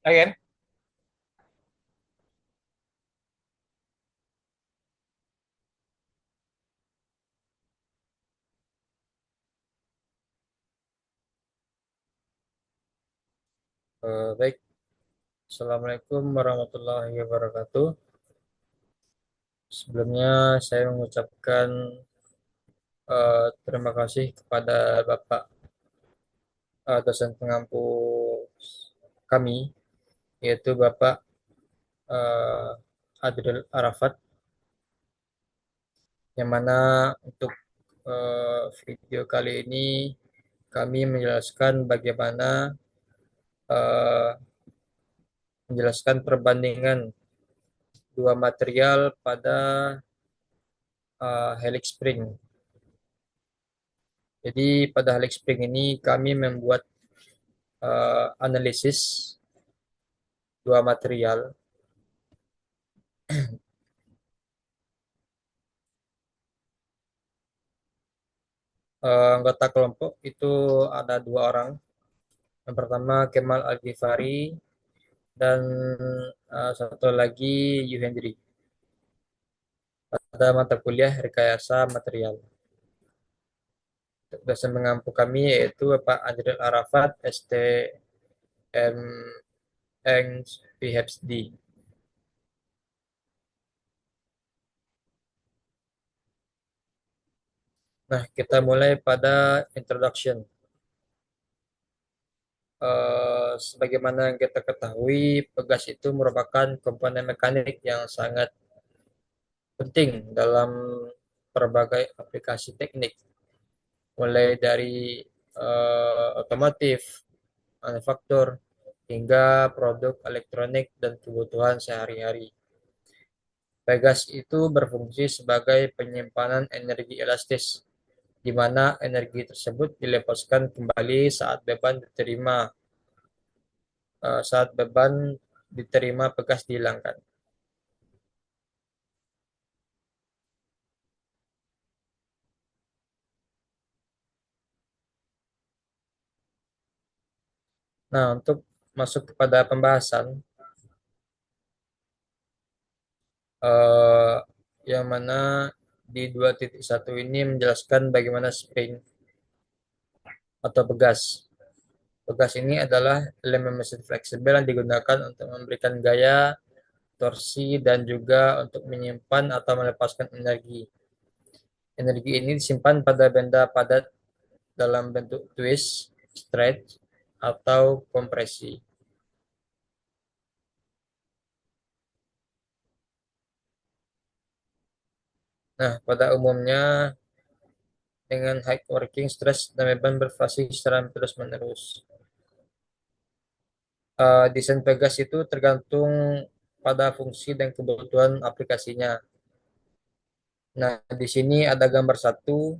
Oke, baik. Assalamualaikum warahmatullahi wabarakatuh. Sebelumnya saya mengucapkan terima kasih kepada Bapak dosen pengampu kami, yaitu Bapak eh, Adril Arafat, yang mana untuk video kali ini kami eh, menjelaskan perbandingan dua material pada helix spring. Jadi pada helix spring ini kami membuat analisis dua material. Anggota kelompok itu ada dua orang. Yang pertama Kemal Al-Ghifari dan satu lagi Yuhendri pada mata kuliah Rekayasa Material. Dosen mengampu kami yaitu Bapak Adril Arafat, STM PhD. Nah, kita mulai pada introduction. Sebagaimana yang kita ketahui, pegas itu merupakan komponen mekanik yang sangat penting dalam berbagai aplikasi teknik, mulai dari otomotif, manufaktur, hingga produk elektronik dan kebutuhan sehari-hari. Pegas itu berfungsi sebagai penyimpanan energi elastis, di mana energi tersebut dilepaskan kembali saat beban diterima pegas dihilangkan. Nah, untuk masuk kepada pembahasan, eh, yang mana di 2.1 ini menjelaskan bagaimana spring atau pegas. Pegas ini adalah elemen mesin fleksibel yang digunakan untuk memberikan gaya, torsi, dan juga untuk menyimpan atau melepaskan energi. Energi ini disimpan pada benda padat dalam bentuk twist, stretch, atau kompresi. Nah, pada umumnya dengan high working stress dan beban berflasi secara terus-menerus. Desain Pegas itu tergantung pada fungsi dan kebutuhan aplikasinya. Nah, di sini ada gambar satu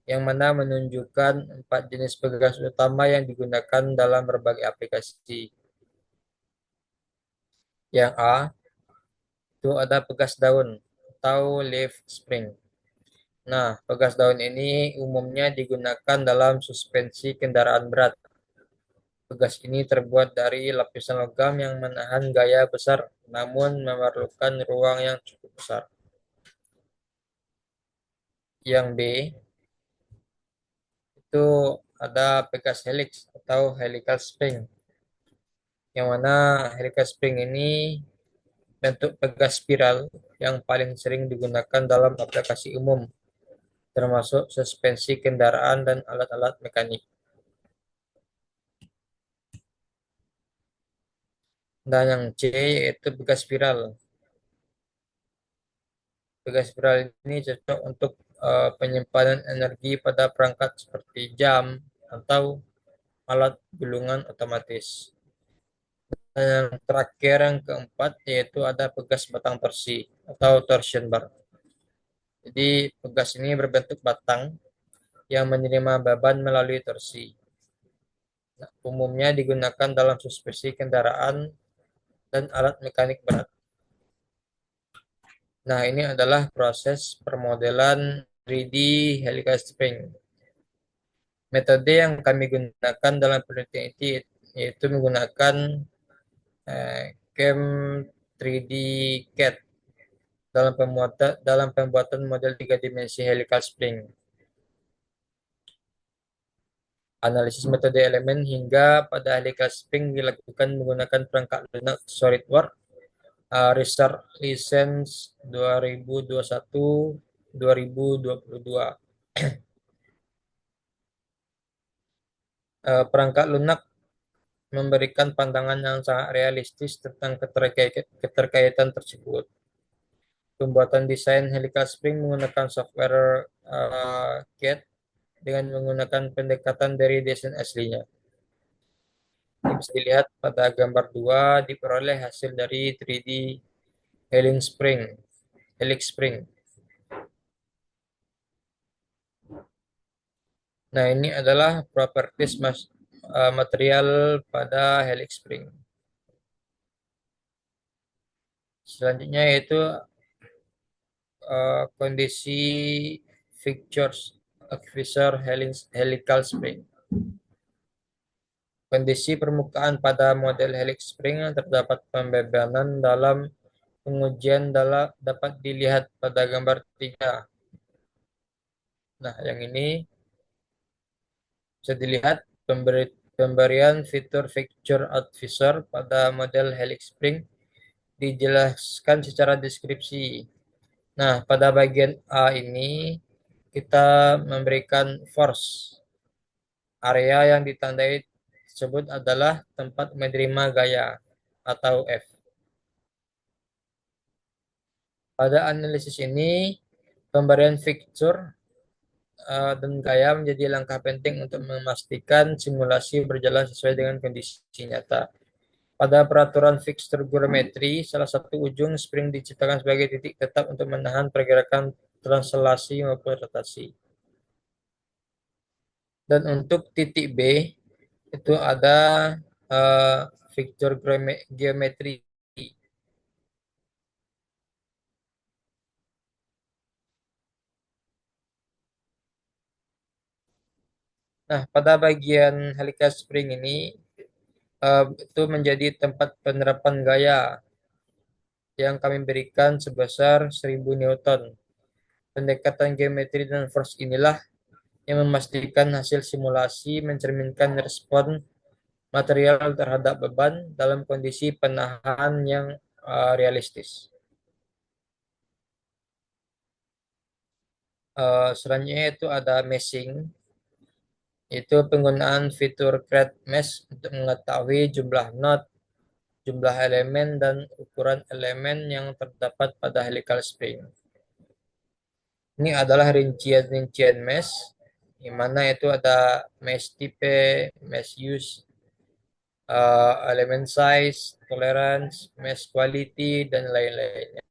yang mana menunjukkan empat jenis pegas utama yang digunakan dalam berbagai aplikasi. Yang A itu ada pegas daun atau leaf spring. Nah, pegas daun ini umumnya digunakan dalam suspensi kendaraan berat. Pegas ini terbuat dari lapisan logam yang menahan gaya besar namun memerlukan ruang yang cukup besar. Yang B itu ada pegas helix atau helical spring, yang mana helical spring ini bentuk pegas spiral yang paling sering digunakan dalam aplikasi umum, termasuk suspensi kendaraan dan alat-alat mekanik. Dan yang C yaitu pegas spiral. Pegas spiral ini cocok untuk penyimpanan energi pada perangkat seperti jam atau alat gulungan otomatis. Dan yang terakhir yang keempat yaitu ada pegas batang torsi atau torsion bar. Jadi pegas ini berbentuk batang yang menerima beban melalui torsi. Nah, umumnya digunakan dalam suspensi kendaraan dan alat mekanik berat. Nah, ini adalah proses permodelan 3D helical spring. Metode yang kami gunakan dalam penelitian itu yaitu menggunakan Chem 3D CAD dalam pembuatan model tiga dimensi helical spring, analisis metode elemen hingga pada helical spring dilakukan menggunakan perangkat lunak SolidWorks. Research License 2021-2022. Perangkat lunak memberikan pandangan yang sangat realistis tentang keterkaitan tersebut. Pembuatan desain helical spring menggunakan software CAD dengan menggunakan pendekatan dari desain aslinya. Ini bisa dilihat pada gambar 2 diperoleh hasil dari 3D Helix Spring. Nah, ini adalah properties material pada helix spring. Selanjutnya yaitu kondisi fixtures aquifer helical spring. Kondisi permukaan pada model helix spring terdapat pembebanan dalam pengujian dapat dilihat pada gambar 3. Nah, yang ini bisa dilihat pemberian fitur fixture aquifer pada model helix spring dijelaskan secara deskripsi. Nah, pada bagian A ini kita memberikan force. Area yang ditandai tersebut adalah tempat menerima gaya atau F. Pada analisis ini, pemberian fixture dan gaya menjadi langkah penting untuk memastikan simulasi berjalan sesuai dengan kondisi nyata. Pada peraturan fixture geometri, salah satu ujung spring diciptakan sebagai titik tetap untuk menahan pergerakan translasi maupun rotasi. Dan untuk titik B, itu ada fixture geometri. Nah, pada bagian helical spring ini, itu menjadi tempat penerapan gaya yang kami berikan sebesar 1000 Newton. Pendekatan geometri dan force inilah yang memastikan hasil simulasi mencerminkan respon material terhadap beban dalam kondisi penahan yang realistis. Selanjutnya itu ada meshing, yaitu penggunaan fitur create mesh untuk mengetahui jumlah node, jumlah elemen, dan ukuran elemen yang terdapat pada helical spring. Ini adalah rincian-rincian mesh, di mana itu ada mesh type, mesh use, elemen size, tolerance, mesh quality, dan lain-lainnya.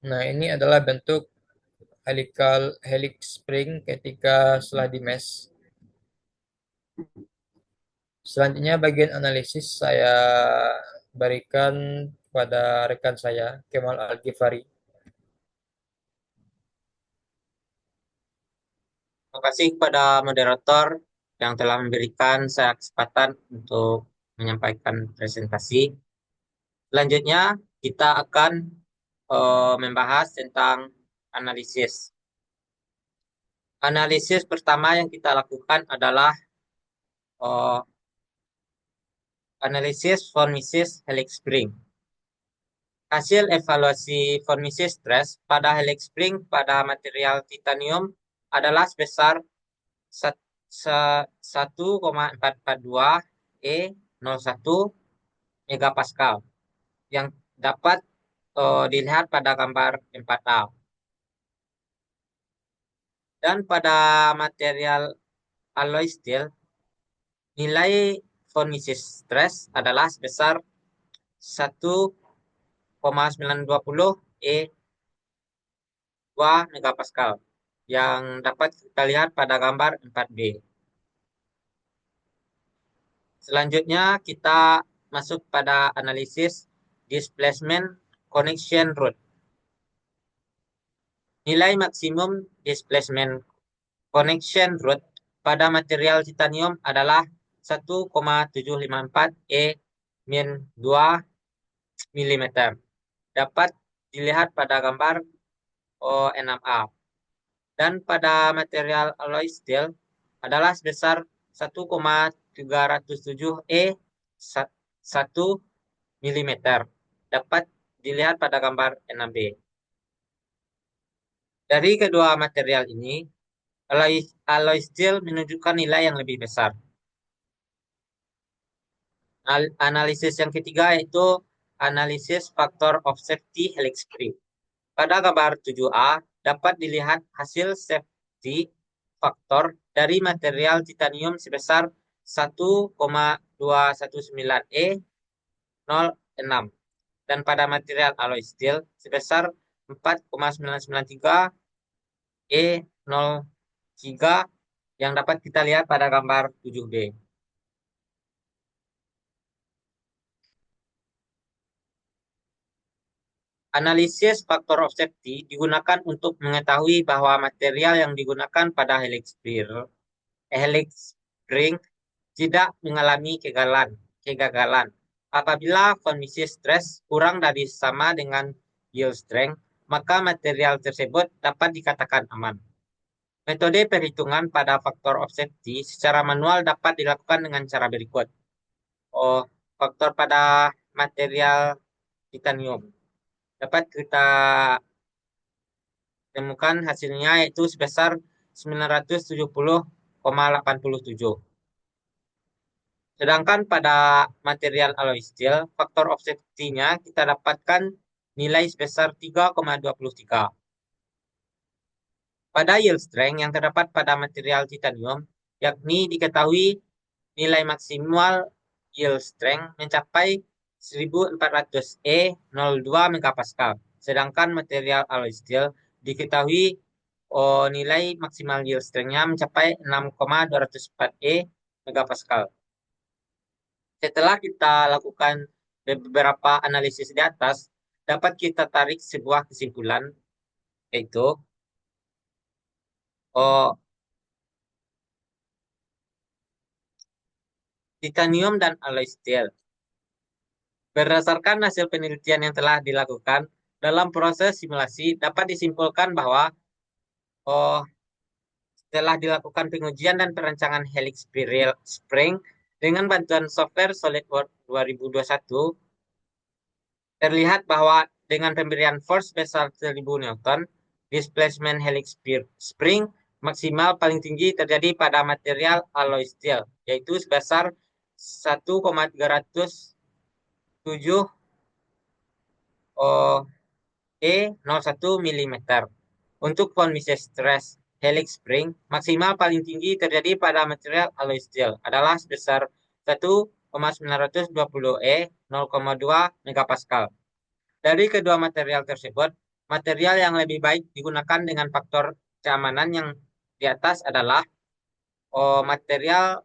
Nah, ini adalah bentuk helix spring ketika setelah di mesh. Selanjutnya bagian analisis saya berikan kepada rekan saya, Kemal Al-Ghifari. Terima kasih kepada moderator yang telah memberikan saya kesempatan untuk menyampaikan presentasi. Selanjutnya, kita akan membahas tentang analisis. Analisis pertama yang kita lakukan adalah eh, analisis vormesis helix spring. Hasil evaluasi vormesis stress pada helix spring pada material titanium adalah sebesar 1,442 E01 megapascal yang dapat dilihat pada gambar 4A. Dan pada material alloy steel, nilai vormesis stress adalah sebesar 1,920 E2 megapascal yang dapat kita lihat pada gambar 4B. Selanjutnya kita masuk pada analisis displacement connection rate. Nilai maksimum displacement connection rate pada material titanium adalah 1,754 E-2 mm. Dapat dilihat pada gambar O6A. Dan pada material alloy steel adalah sebesar 1,307 E 1 mm. Dapat dilihat pada gambar 6B. Dari kedua material ini, alloy steel menunjukkan nilai yang lebih besar. Analisis yang ketiga yaitu analisis faktor of safety helix spring. Pada gambar 7A dapat dilihat hasil safety faktor dari material titanium sebesar 1,219 E 06 dan pada material alloy steel sebesar 4,993 E 03 yang dapat kita lihat pada gambar 7B. Analisis faktor of safety digunakan untuk mengetahui bahwa material yang digunakan pada helix spring tidak mengalami kegagalan. Apabila kondisi stres kurang dari sama dengan yield strength, maka material tersebut dapat dikatakan aman. Metode perhitungan pada faktor of safety secara manual dapat dilakukan dengan cara berikut. Faktor pada material titanium dapat kita temukan hasilnya yaitu sebesar 970,87. Sedangkan pada material alloy steel, faktor of safety-nya kita dapatkan nilai sebesar 3,23. Pada yield strength yang terdapat pada material titanium, yakni diketahui nilai maksimal yield strength mencapai 1400 E 02 megapascal. Sedangkan material alloy steel diketahui nilai maksimal yield strength-nya mencapai 6,204 E megapascal. Setelah kita lakukan beberapa analisis di atas, dapat kita tarik sebuah kesimpulan, yaitu oh, titanium dan alloy steel. Berdasarkan hasil penelitian yang telah dilakukan dalam proses simulasi, dapat disimpulkan bahwa setelah dilakukan pengujian dan perancangan helix spring dengan bantuan software SolidWorks 2021, terlihat bahwa dengan pemberian force sebesar 1000 Newton, displacement helix spring maksimal paling tinggi terjadi pada material alloy steel, yaitu sebesar 1,307 E 01 mm. Untuk kondisi stres helix spring, maksimal paling tinggi terjadi pada material alloy steel adalah sebesar 1,920 E 0,2 megapascal. Dari kedua material tersebut, material yang lebih baik digunakan dengan faktor keamanan yang di atas adalah material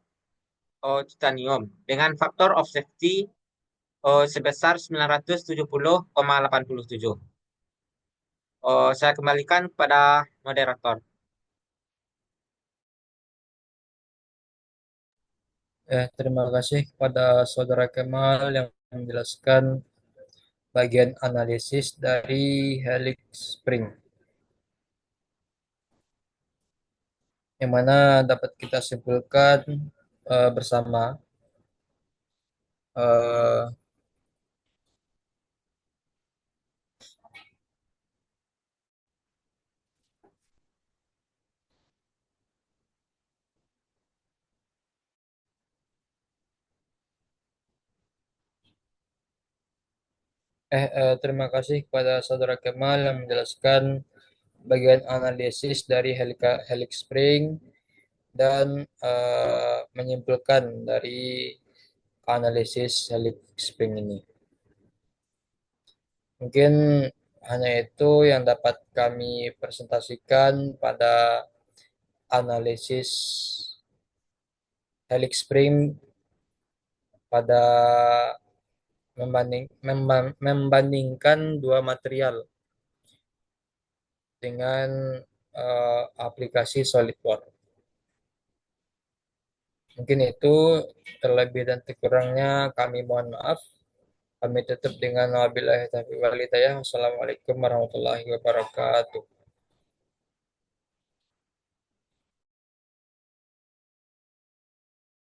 titanium dengan faktor of safety sebesar 970,87. Saya kembalikan kepada moderator. Terima kasih kepada Saudara Kemal yang menjelaskan bagian analisis dari helix spring, yang mana dapat kita simpulkan bersama uh, terima kasih kepada Saudara Kemal yang menjelaskan bagian analisis dari helix spring dan menyimpulkan dari analisis helix spring ini. Mungkin hanya itu yang dapat kami presentasikan pada analisis helix spring pada membandingkan dua material dengan aplikasi SolidWorks. Mungkin itu, terlebih dan kurangnya kami mohon maaf. Kami tutup dengan wabillahi taufiq wal hidayah. Wassalamualaikum warahmatullahi wabarakatuh.